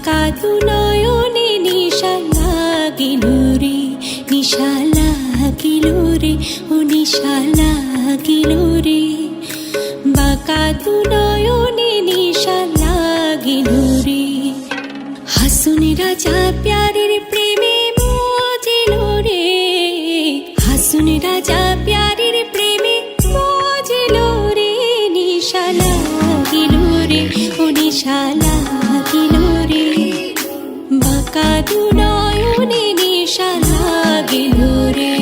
বাঁকা দু নয়নে নিশা লাগিল রে, নিশা লাগিল রে, ও নিশা লাগিল রে। বাঁকা দু নয়নে নিশা লাগিল রে। হাসুন রাজা প্যারের প্রেমে মজিল রে, হাসুন রাজা প্যারের প্রেমে মজিল রে। নিশা লাগিল রে, ও নিশা লাগিল রে। বাঁকা দু নয়নে নিশা লাগিল রে।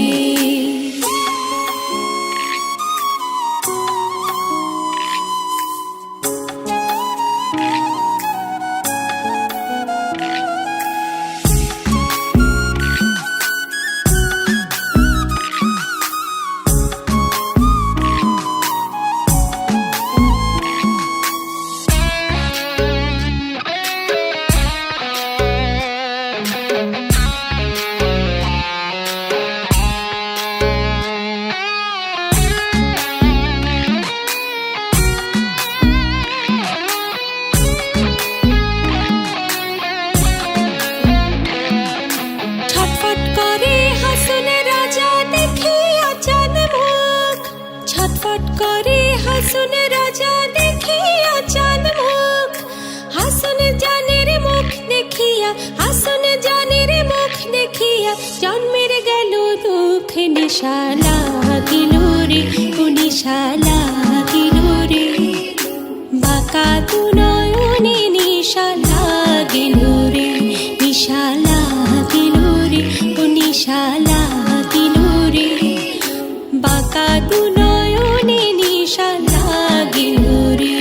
করে হাসুন রাজা দেখিয়া চাঁদ মুখ, হাসুন জানের মুখ দেখিয়া, হাসুন জানের মুখ দেখিয়া জন্মের গেল দুঃখ। নিশা লাগিল রে, ও নিশা লাগিল রে। বাঁকা দু নয়নে নিশা লাগিল রে, নিশা লাগিল রে, ও নিশা লাগিল রে। বাঁকা দু নয়নে নিশা লাগিল রে।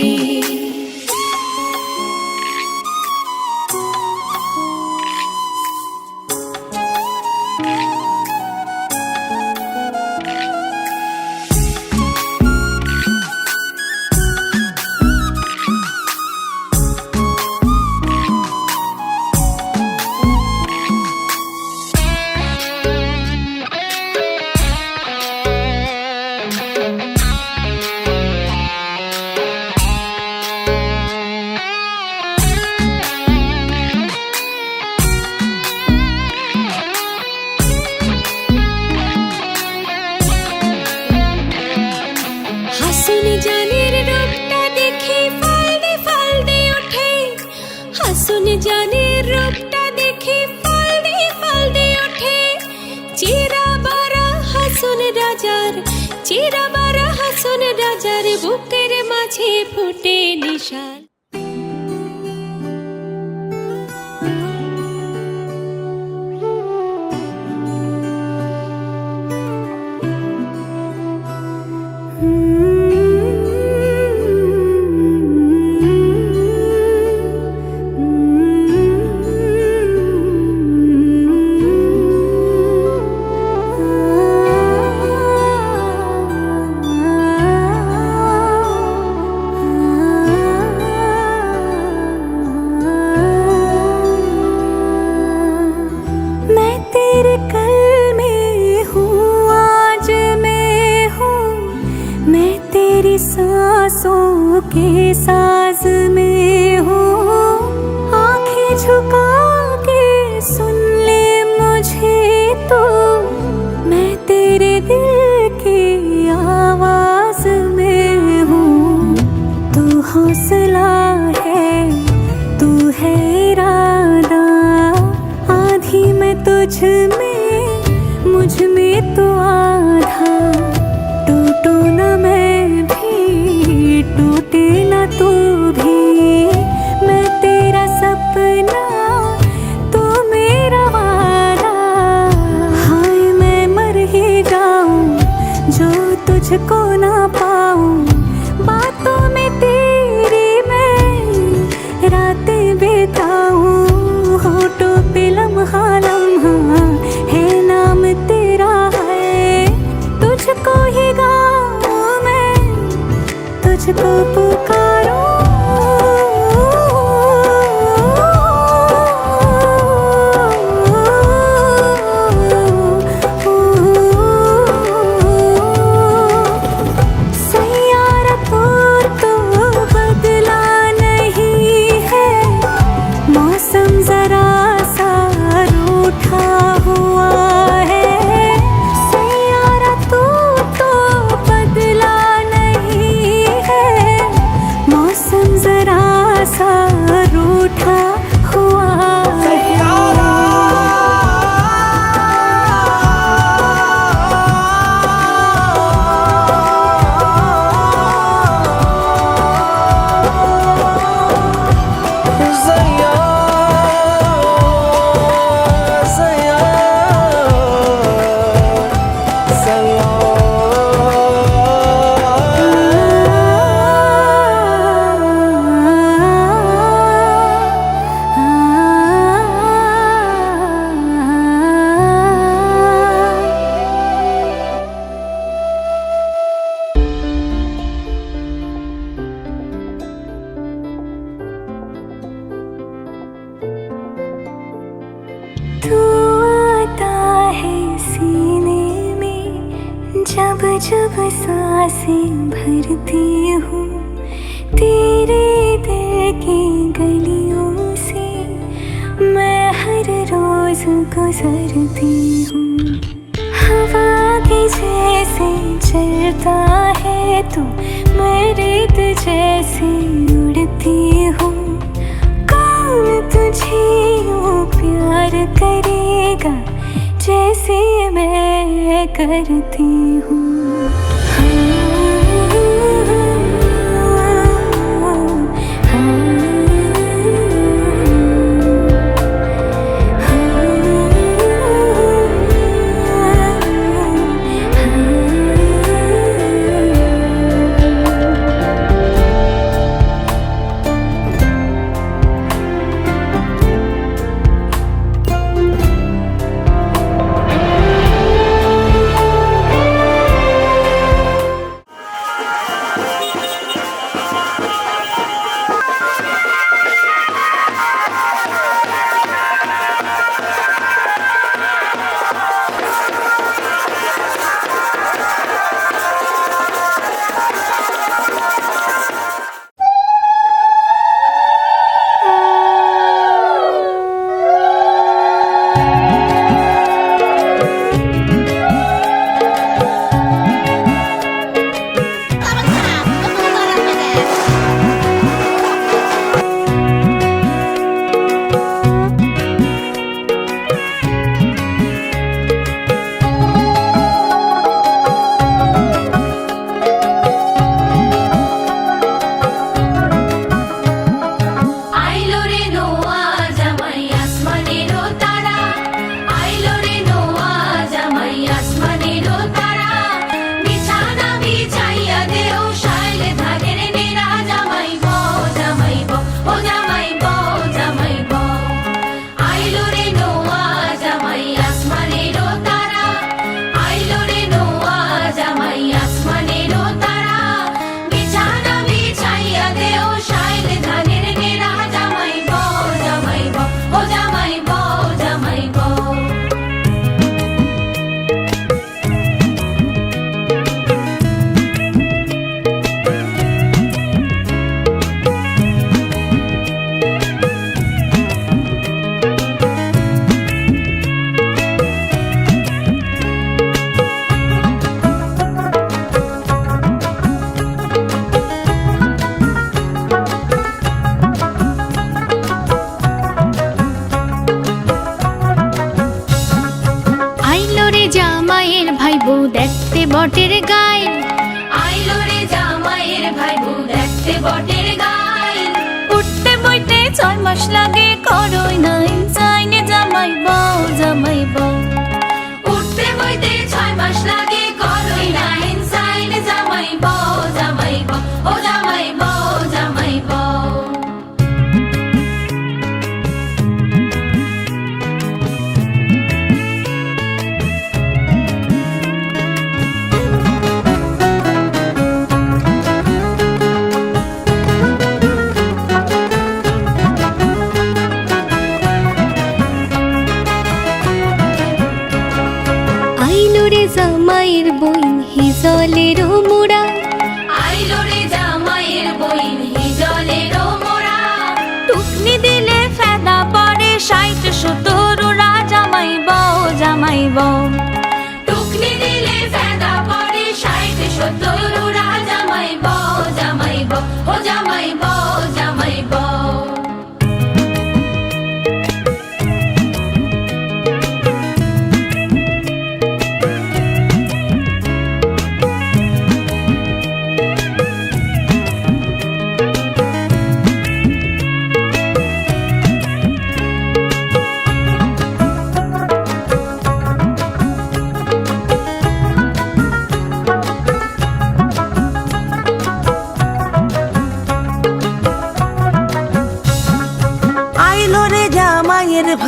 হাসুন জানের রূপটা দেখে ফালদে ফালদে ওঠে, হাসুন জানের রূপটা দেখে ফালদে ফালদে ওঠে। চিরা বারা হাসুন রাজার, চিরা বারা হাসুন রাজার বুকের মাঝে ফুটে নিশান। सांसों के साज में हो, आंखें झुका के सुन ले मुझे तो, मैं तेरे दिल की आवाज में हूँ। तू हौसला है, तू है इरादा, आधी मैं तुझ में, मुझ में तो आधा। टूटू न मैं टूटे न तू भी, मैं तेरा सपना जब जब सांसें भरती हूँ तेरे दिल की गलियों से, मैं हर रोज गुजरती हूँ। हवा के जैसे चलता है तू, मैं रेत जैसे उड़ती हूँ। कौन तुझे यूँ प्यार करेगा जैसे मैं करती हूँ। দেখতে বটের গায়ে, আইলো রে জামাইয়ের ভাই বউ দেখতে বটের গায়ে। উঠতে বইতে 6 মাস লাগে, করই নাই চাইনে জামাই বউ জামাই বউ। উঠতে বইতে 6 মাস লাগে, করই নাই চাইনে জামাই বউ জামাই বউ। ও জামাই বউ জামাই বউ। জামাইয়ের বইন হিজলের মোড়া, আইলো রে জামাইয়ের বইন হিজলের মোড়া। টুকনি দিলে ফেদা পড়ে 60-70 জামাই বউ জামাই বউ। টুকনি দিলে ফেদা পড়ে 60-70 জামাই বউ জামাই বউ। ও জামাই বউ জামাই বউ।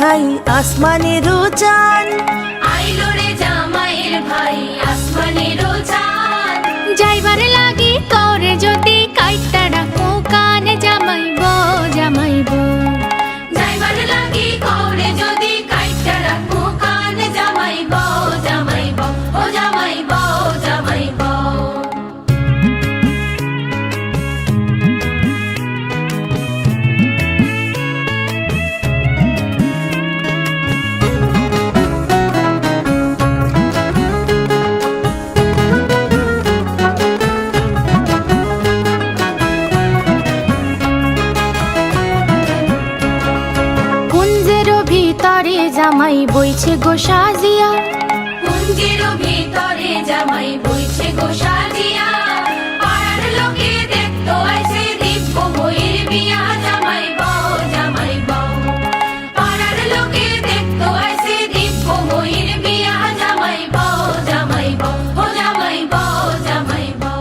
ভাই আসমানের চাঁদ, আইলো রে জামাইয়ের ভাই আসমানের চাঁদ। যাইবার লাগি করে যদি কাইটা রাখো কানে জামাই বউ জামাই বউ। যাইবার লাগি করে যদি কাইটা রাখো কানে জামাই বউ জামাই বউ। ও জামাই বউ জামাই ভিতরে জামাই বইছে গো সাজিয়া, কুঞ্জের ভিতরে জামাই বইছে গো সাজিয়া। পাড়ার লোকে দেখতো আইছে দিব্য বইয়ের বিয়া, জামাই বউ জামাই বউ। পাড়ার লোকে দেখতো আইছে দিব্য বইয়ের বিয়া, জামাই বউ জামাই বউ। ও জামাই বউ জামাই বউ।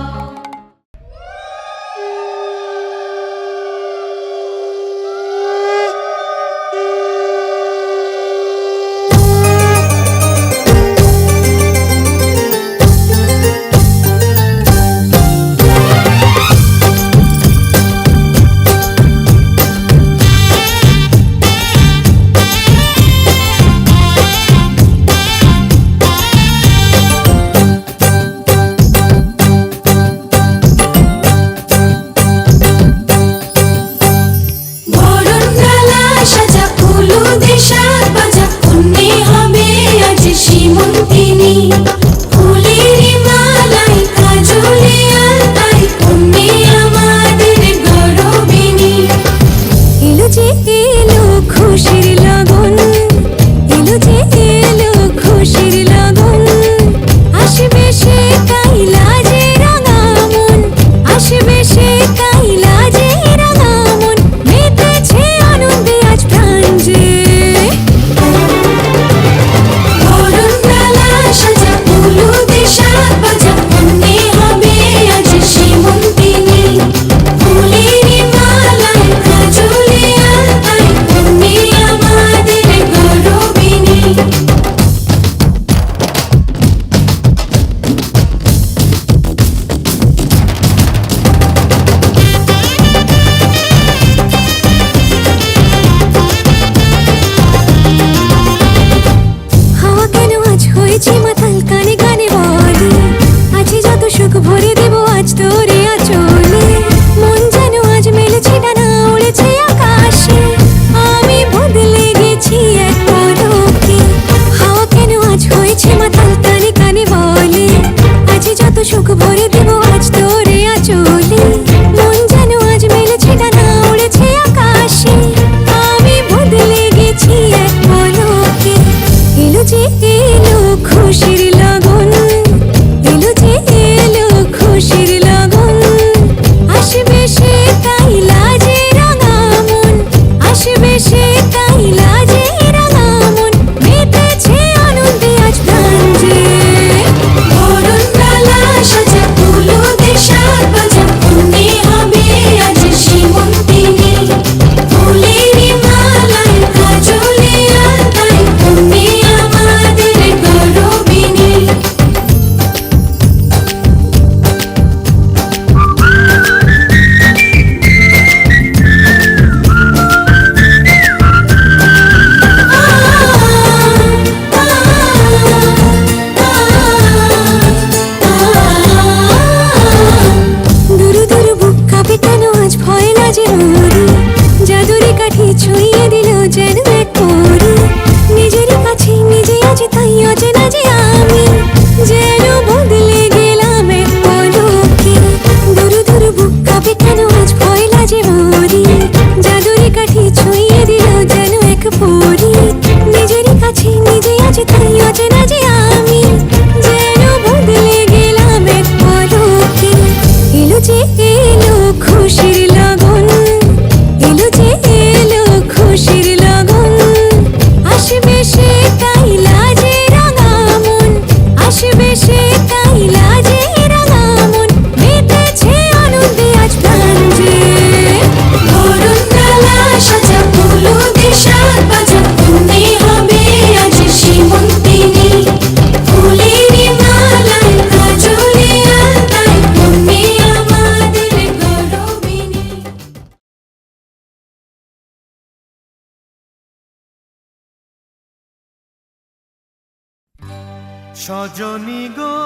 সজনী গো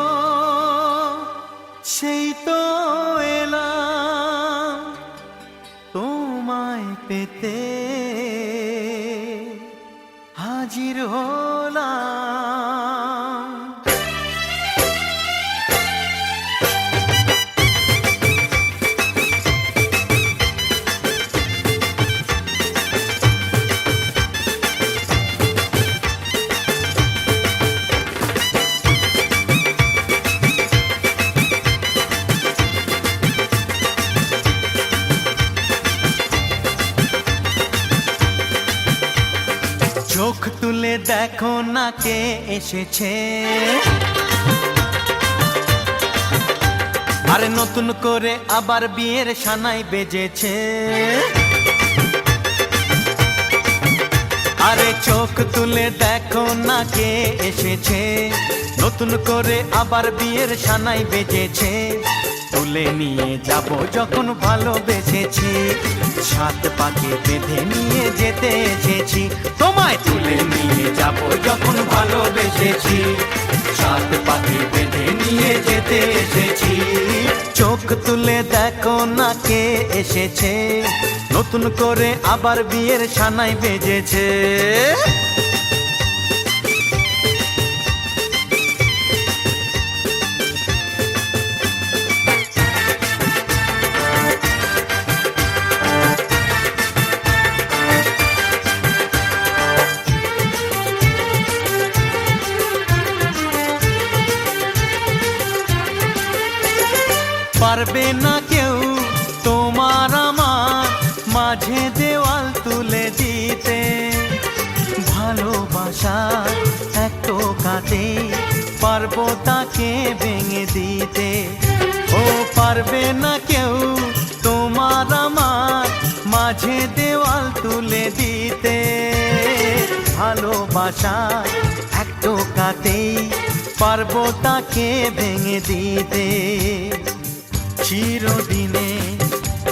সেই তো এলাম তোমায় পেতে হাজির হলাম। চোখ তুলে দেখো না কে এসেছে, আরে নতুন করে আবার বিয়ের সানাই বেজেছে। আরে চোখ তুলে দেখো না কে এসেছে, নতুন করে আবার বিয়ের সানাই বেজেছে। তুলে নিয়ে যাব যখন ভালোবেসেছি, সাত পাকে বেঁধে নিয়ে যেতে এসেছি। তোমায় তুলে নিয়ে যাব যখন ভালোবেসেছি, সাত পাকে বেঁধে নিয়ে যেতে এসেছি। চোখ তুলে দেখো না কে এসেছে, নতুন করে আবার বিয়ের সানাই বেজেছে। পারবে না কেউ তোমার আমার মাঝে দেওয়াল তুলে দিতে, ভালোবাসা এক টোকাতে পারবো তাকে ভেঙে দিতে। ও পারবে না কেউ তোমার আমার মাঝে দেওয়াল তুলে দিতে, ভালোবাসা এক টোকাতেই পারবো তাকে ভেঙে দিতে। চিরদিনে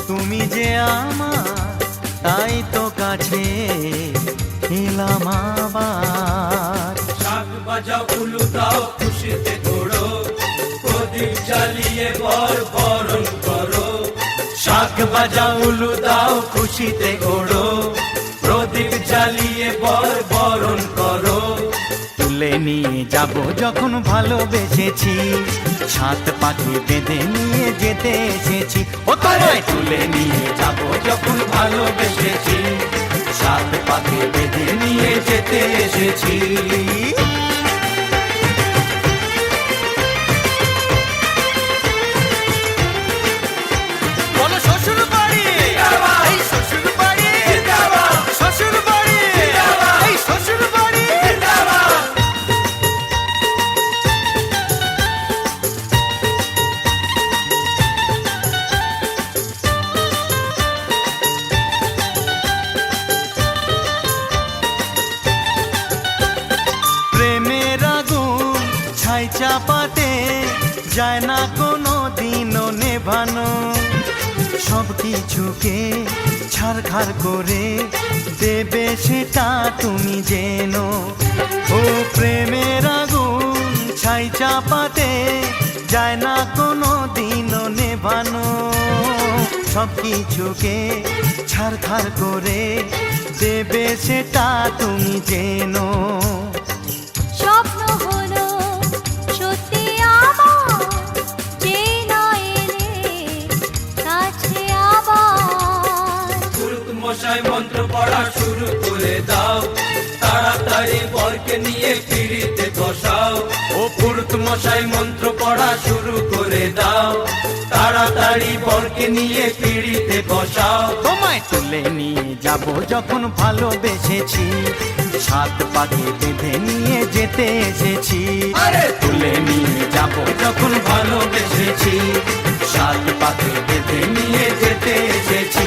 তুমি যে আমার, তাই তো কাছে এলাম আবার। শাক বাজাও উলু দাও খুশিতে ঘোড়ো, প্রদীপ জ্বালিয়ে বর বরণ করো। শাক বাজাও উলু দাও খুশিতে ওড়ো, প্রদীপ জ্বালিয়ে বর বরণ করো। তুলে নিয়ে যাব যখন ভালোবেসেছি, সাত পাখি বেঁধে নিয়ে যেতে এসেছি। ও তোমায় তুলে নিয়ে যাব যখন ভালোবেসেছি, সাত পাখি বেঁধে নিয়ে যেতে এসেছি। বলো শ্বশুর বাড়ি, এই শ্বশুর বাড়ি, শ্বশুর বাড়ি, এই শ্বশুর বাড়ি। প্রেমের আগুন ছাই চাপাতে যায় না কোনো দিনও নেভানো, সব কিছুকে ছাড়খাড় করে দেবে সেটা তুমি জেনো। ও প্রেমের আগুন ছাই চাপাতে যায় না কোনো দিনও নেভানো, সব কিছুকে ছাড়খাড় করে দেবে সেটা তুমি জেনো। স্বপ্ন হলো সত্যি আমার, যে না এলে কাছে আবার। পুরুত মশাই মন্ত্র পড়া শুরু করে দাও, তাড়াতাড়ি বরকে নিয়ে পিড়িতে বসাও। ও পুরুত মশাই মন্ত্র পড়া শুরু করে দাও, তাড়াতাড়ি বরকে নিয়ে পিড়িতে বসাও। তোমায় তুলে নিয়ে যাব যখন ভালোবেসেছি, সাত পাকে বেঁধে নিয়ে যেতে এসেছি। আরে তুলে নিয়ে যাব যখন ভালোবেসেছি, সাত পাকে বেঁধে নিয়ে যেতে এসেছি।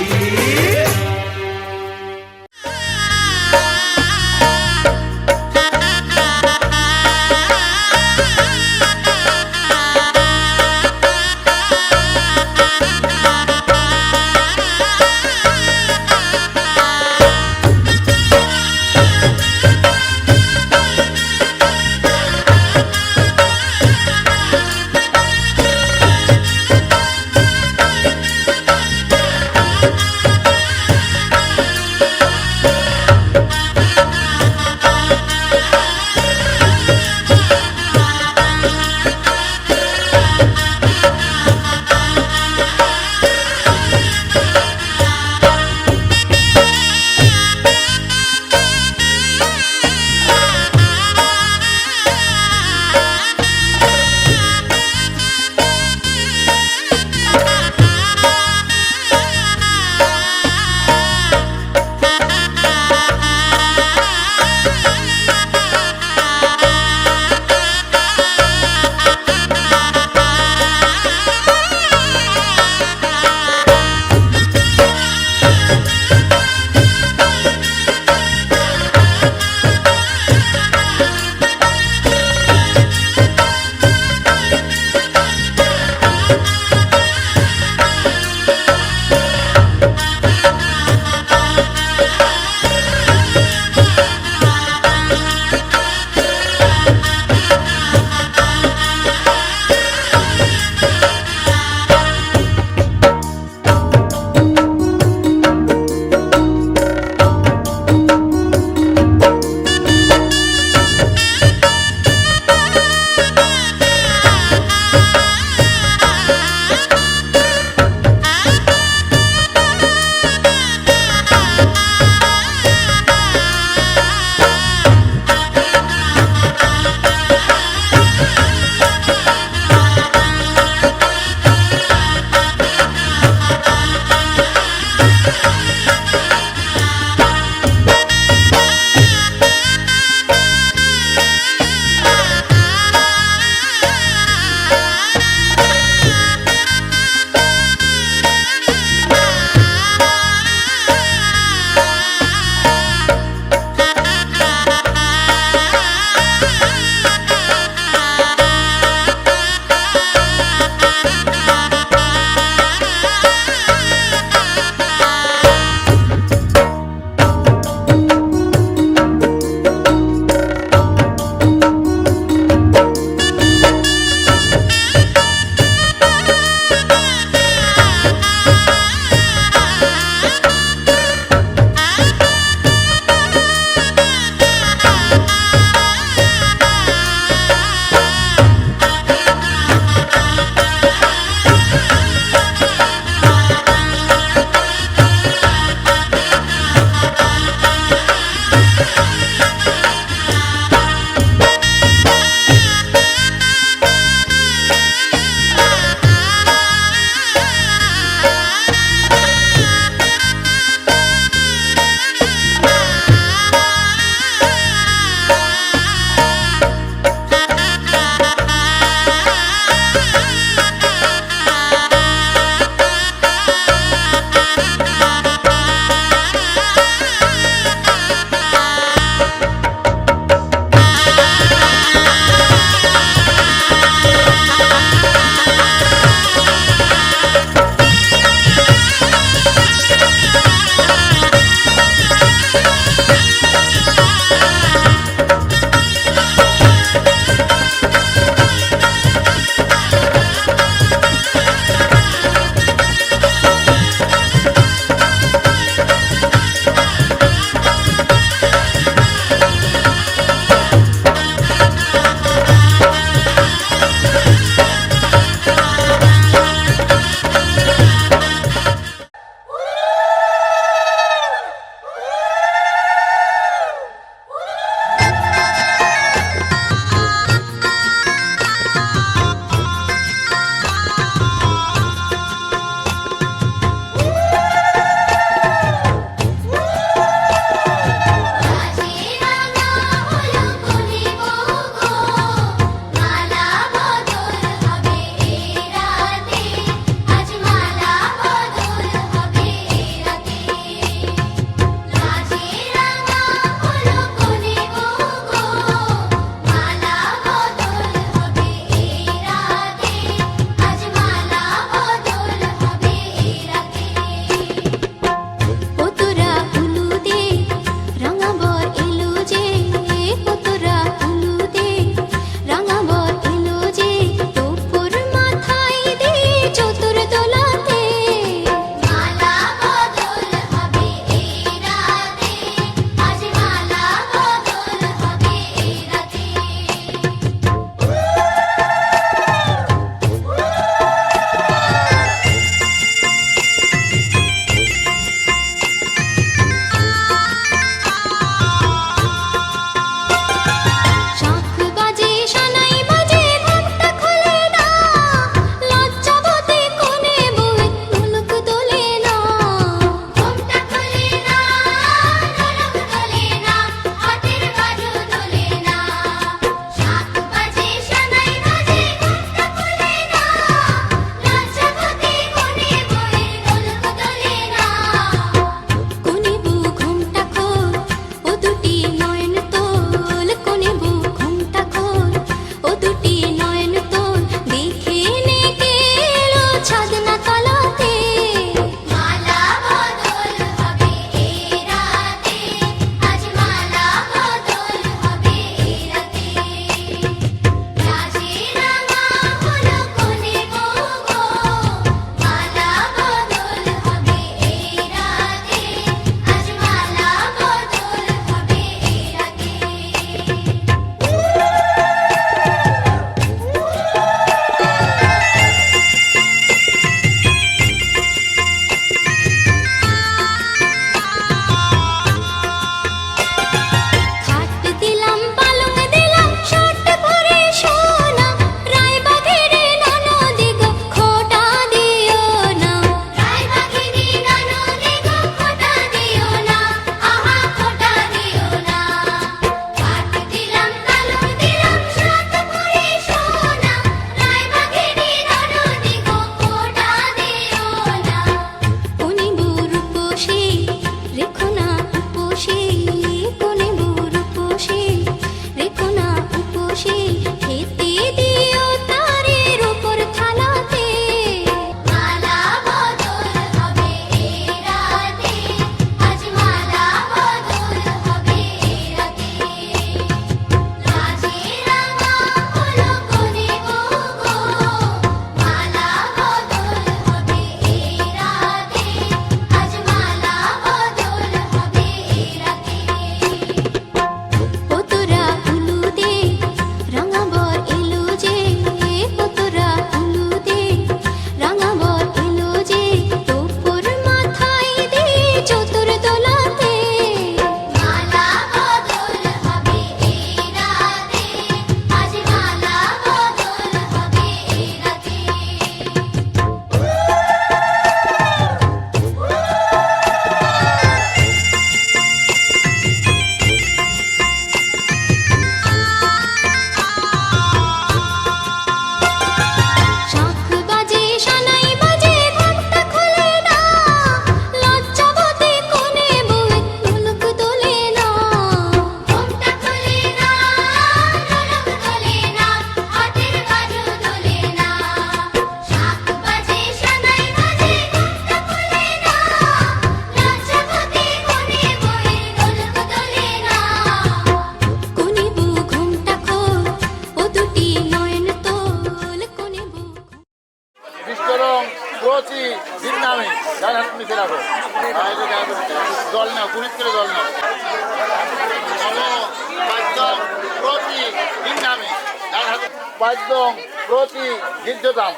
পাদ্যং প্রতি গিজ্জতাম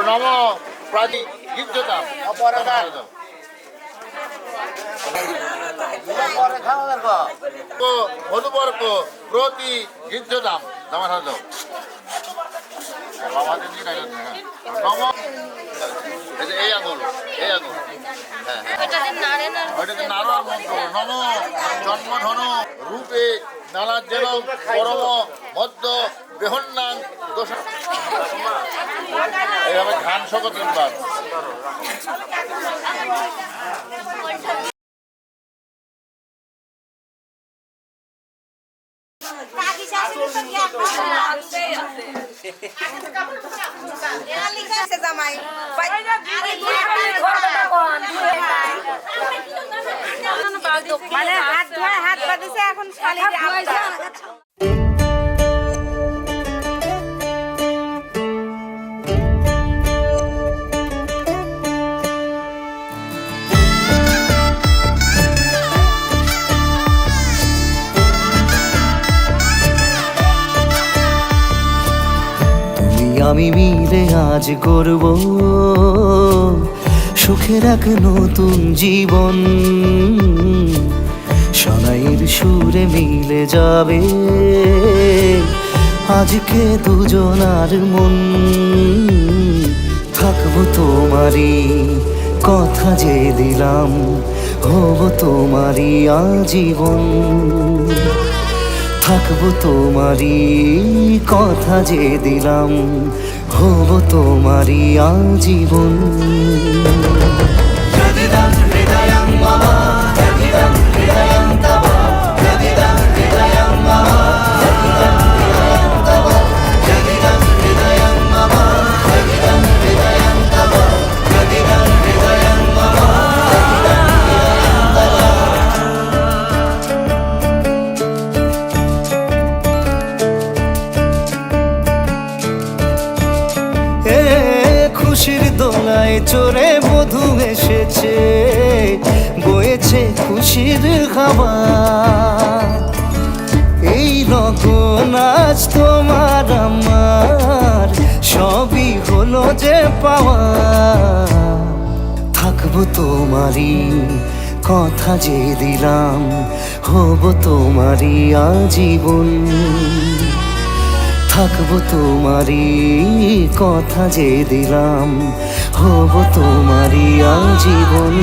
নম প্রাতি গিজ্জতাম মধুবর্ক প্রতি গিজ্জতাম নম এই আঙুল নারায়ণ মন্ত্র নম জন্মধন রূপে নালাজ্জল পরম মধ্য বৃহন্নাং দোষ এইভাবে ধান শক তিনবার মানে হাত ধোয়া হাত বাঁধিছে এখন আমি মিলে আজ করব সুখের এক নতুন জীবন শোনাইয়ের সুরে মিলে যাবে আজকে দুজনার মন থাকবো তোমারই কথা যে দিলাম হব তোমারই আজীবন থাকবো তোমারই কথা যে দিলাম হব তোমারই আজীবন খুশির দোলায় চড়ে বধূ এসেছে বয়েছে খুশির হাওয়া এই লগন আজ তোমার আমার সবই হলো যে পাওয়া থাকবো তোমারই কথা যে দিলাম হব তোমারই আজীবন থাকবো তোমারই কথা যে দিলাম হব তোমারই আজীবন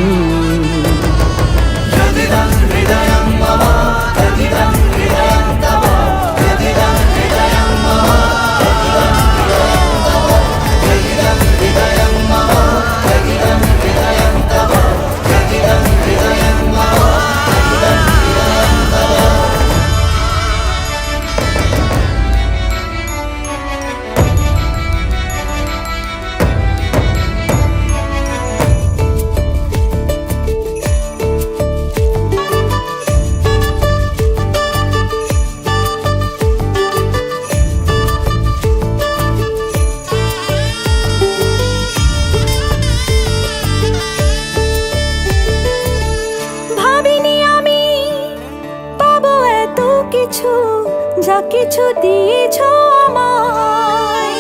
যা কিছু দিয়েছ আমায়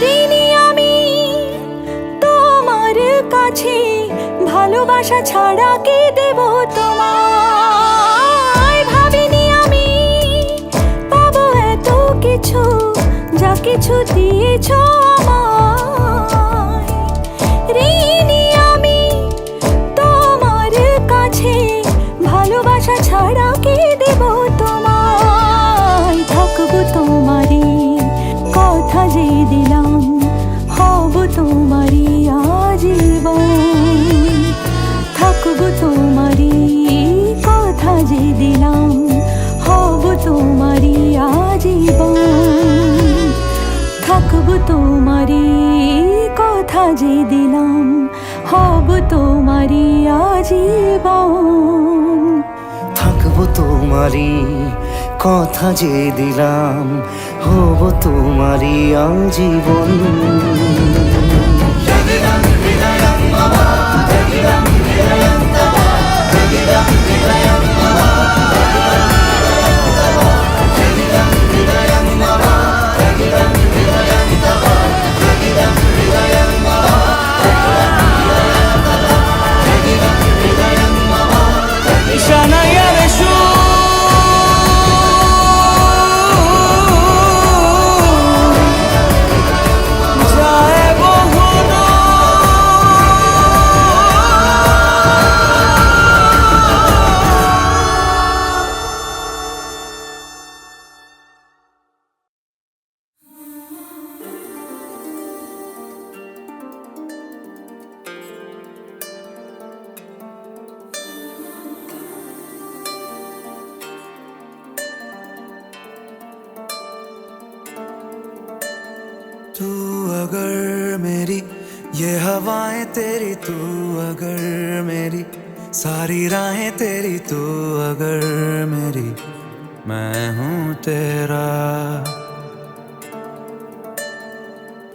ঋণী আমি তোমার কাছে ভালোবাসা ছাড়া কি দেব তোমায় ভাবিনি আমি পাবো এত কিছু যা কিছু দিয়েছ আমায় ঋণী আমি তোমার কাছে ভালোবাসা ছাড়া কি দেব তোমায় থাকবো তোমারই কথা যে দিলাম হব তোমারই আজীবন থাকবো তোমারই কথা যে দিলাম হব তোমারই আজীবন থাকবো তোমারই কথা যে দিলাম হব তোমারই আজীবন থাকবো তোমারই কথা যে দিলাম হব তোমারই আজীবন अगर मेरी ये हवाएं तेरी, तू अगर मेरी सारी राहें तेरी, तू अगर मेरी मैं हूँ तेरा।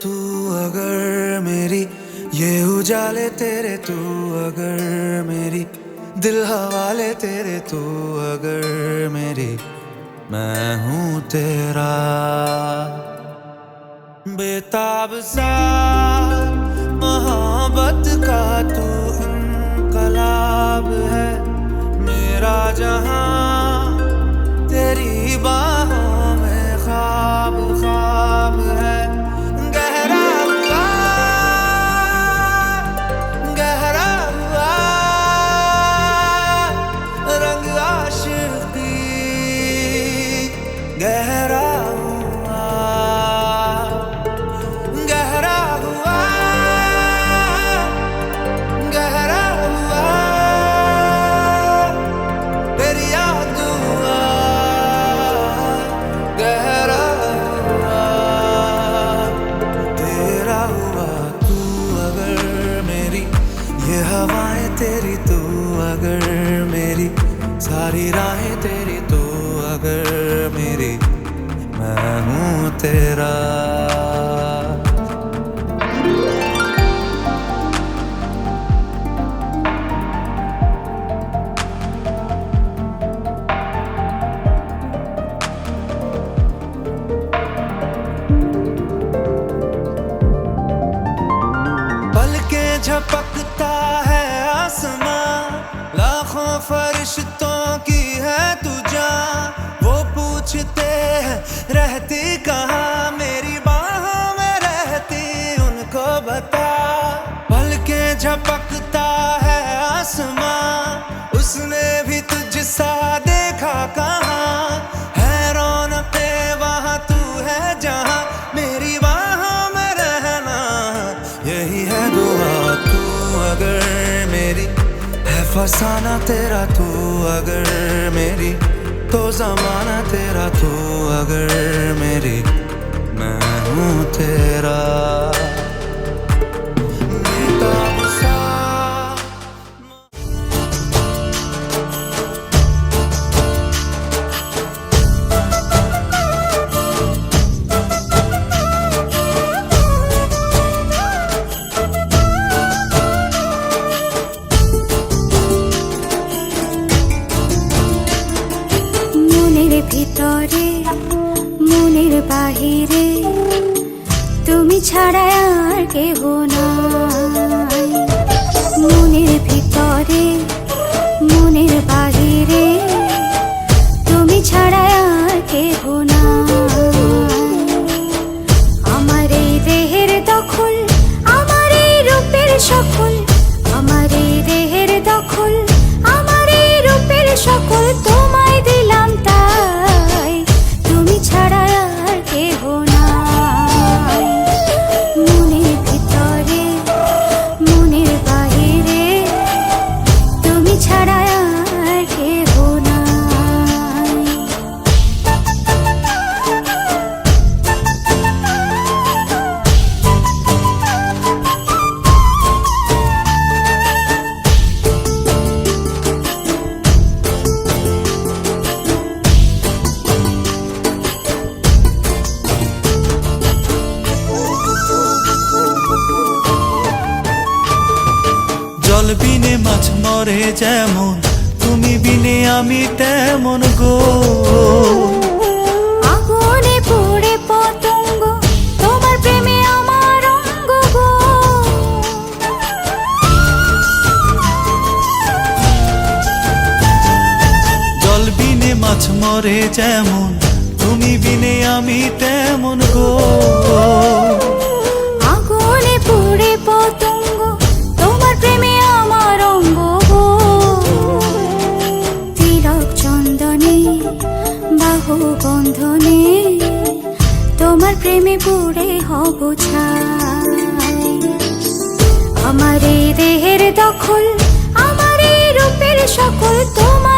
तू अगर मेरी ये उजाले तेरे, तू अगर मेरी दिल हवाले तेरे, तू अगर मेरी मैं हूँ तेरा। बेताब सा मोहब्बत का तू इनकलाब है, मेरा जहां तेरी बाहों में ख्वाब ख्वाब है। गहरा हुआ रंग आशिकी, गहरा हुआ तेरी याद हुआ, गहरा हुआ तेरा हुआ। तू अगर मेरी ये हवाएं तेरी, तू अगर मेरी सारी राहें तेरी, तू अगर मेरी मैं हूँ तेरा। झपकता है आसमां, लाखों फरिश्तों की है तू जान। वो पूछते हैं रहती कहाँ, मेरी बाहों में रहती उनको बता। पलकें झपकता है आसमां, उसने भी तुझसा देखा कहाँ। है रौनके वहाँ तू है जहाँ, मेरी बाहों में रहना यही है दुआ। तू अगर मेरी है फसाना तेरा, तू अगर मेरी तो जमाना तेरा, तू अगर मेरी मैं हूँ तेरा। बेताब सा ভিতরে মনের বাহিরে তুমি ছাড়া আর কেহ নাই। মনের ভিতরে মনের বাহিরে তুমি ছাড়া আর কেহ নাই। আমার এই দেহের দখল, আমার এই রূপের সকল, আমার এই দেহের দখল, আমার এই রূপের সকল তোমায় দিলাম তাই, তুমি ছাড়া আর কেহ নাই। মনের ভিতরে মনের বাহিরে তুমি ছাড়া আর কেহ নাই। জল বিনে মাছ মরে যেমন, তুমি বিনে আমি তেমন গো। আগুনে পুড়ে পতঙ্গ, তোমার প্রেমে আমার অঙ্গ গো। জল বিনে মাছ মরে যেমন, তুমি বিনে আমি তেমন গো। আগুনে পুড়ে পতঙ্গ, তোমার প্রেমে আমার অঙ্গ গো। তিলক চন্দনে বাহু বন্ধনে তোমার প্রেমে পুড়ে হব ছাই। আমার এই দেহের দখল, আমার এই রূপের সকল তোমার